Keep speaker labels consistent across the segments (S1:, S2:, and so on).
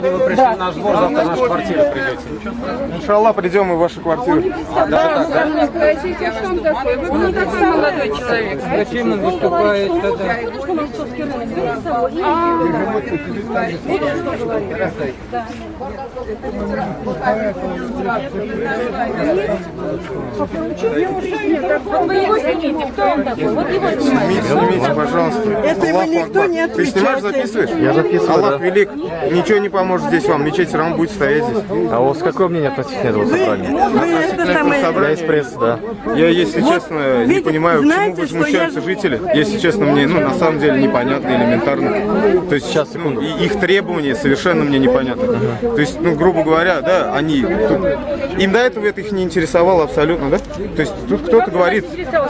S1: Вы пришли в наш двор, завтра в нашу квартиру придете.
S2: Иншаллах, придем и в вашу квартиру.
S3: Он не такой молодой человек.
S1: Зачем он выступает тогда?
S3: Вы его снимите, кто он такой? Вот его снимайте.
S2: Снимите, пожалуйста.
S4: Это его никто не
S2: Ты снимаешь,
S4: отвечает.
S2: записываешь?
S5: Я записываю,
S2: Аллах
S5: да.
S2: велик. Ничего не поможет здесь вам. Мечеть все равно будет стоять здесь.
S5: А у вас какое мнение относительно этого собрания?
S4: Вы это самое...
S5: Я из прессы, да.
S2: Я, если честно, не
S4: ведь
S2: понимаю,
S4: знаете,
S2: почему
S4: что
S2: возмущаются
S4: я-
S2: жители. Если честно, мне, на самом деле непонятно, элементарно. То есть
S5: Сейчас, секунду.
S2: их требования совершенно мне непонятны. То есть, грубо говоря, да, они им до этого это их не интересовало абсолютно, да? То есть тут кто-то говорит,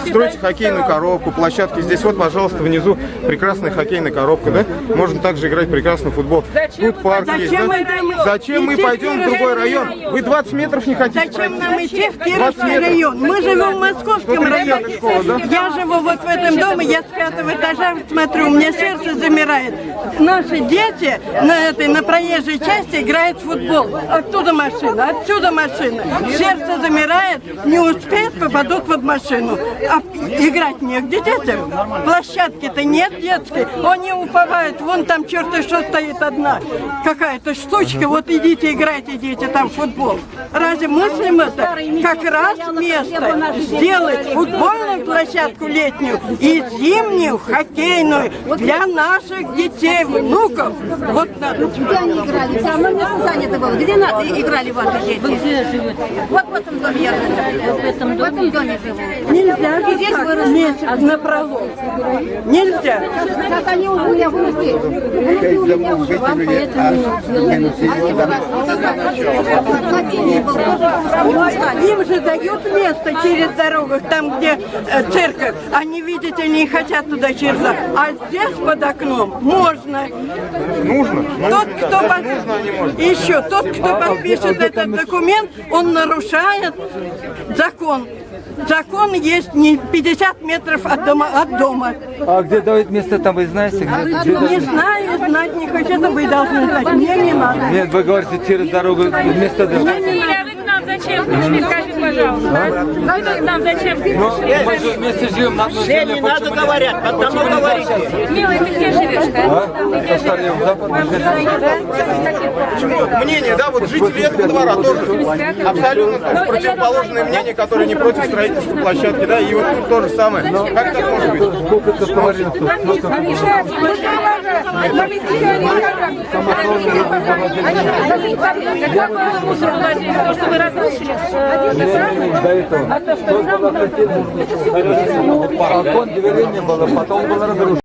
S2: стройте хоккейную коробку, площадки здесь, вот, пожалуйста, внизу прекрасная хоккейная коробка, да? Можно также играть прекрасный футбол. Тут парк есть, да? Зачем мы пойдем в другой район? Вы 20 метров не хотите
S4: Зачем
S2: пройти?
S4: нам идти в
S2: 20
S4: Кировский
S2: метров.
S4: район? Мы живем в Московском
S2: Вот
S4: районе.
S2: ребята школа, да?
S4: Я живу вот в этом доме, я с 5-го этажа смотрю, у меня сердце замирает. Наши дети на проезжей части играют в футбол. Оттуда машина, отсюда машина. Сердце замирает, не успеют, попадут под машину. А играть негде детям. Площадки-то нет детской. Они уповают, вон там черта что стоит одна. Какая-то штучка, вот идите играйте, дети, там в футбол. Разве мыслим это? Как раз место сделать футбольную площадку летнюю и зимнюю хоккейную для наших детей, внуков. Вот надо.
S6: Где они играли? Все равно место занято было. Где играли ваши дети? Вы где живете? Вот в этом доме я живу. В этом доме живу.
S4: Нельзя
S6: И здесь выросли.
S4: месяц напролом. Нельзя.
S6: Как они у меня выросли.
S4: Им же дают место через дорогу, там, где церковь. Они, видите, не хотят туда через дорогу. А здесь под окном можно.
S2: Нужно.
S4: Тот, кто еще тот, кто подпишет этот документ, он нарушает закон. Закон есть не 50 метров от дома.
S1: А где дают место там, вы знаете? Где
S4: Не знаю, знать не хочу, это вы должны знать. Мне не надо.
S1: Нет, вы говорите, через дорогу место дают.
S3: Илья, вы к нам зачем пришли? Скажите, пожалуйста. Вы к нам зачем пришли?
S1: Мы же вместе живем на одной земле.
S7: Не надо говорят, потому говорите.
S3: Милый, ты где живешь-то? Ты где
S1: Старый западный
S2: Мнение, да, вот жители этого двора тоже абсолютно противоположное мнение, которое не против строительства площадки, да, и вот тут то же самое. Как так может быть?
S1: Сколько это товариство?
S3: То, что вы разрушили
S1: До этого. Окон дверей не было, потом было разрушено.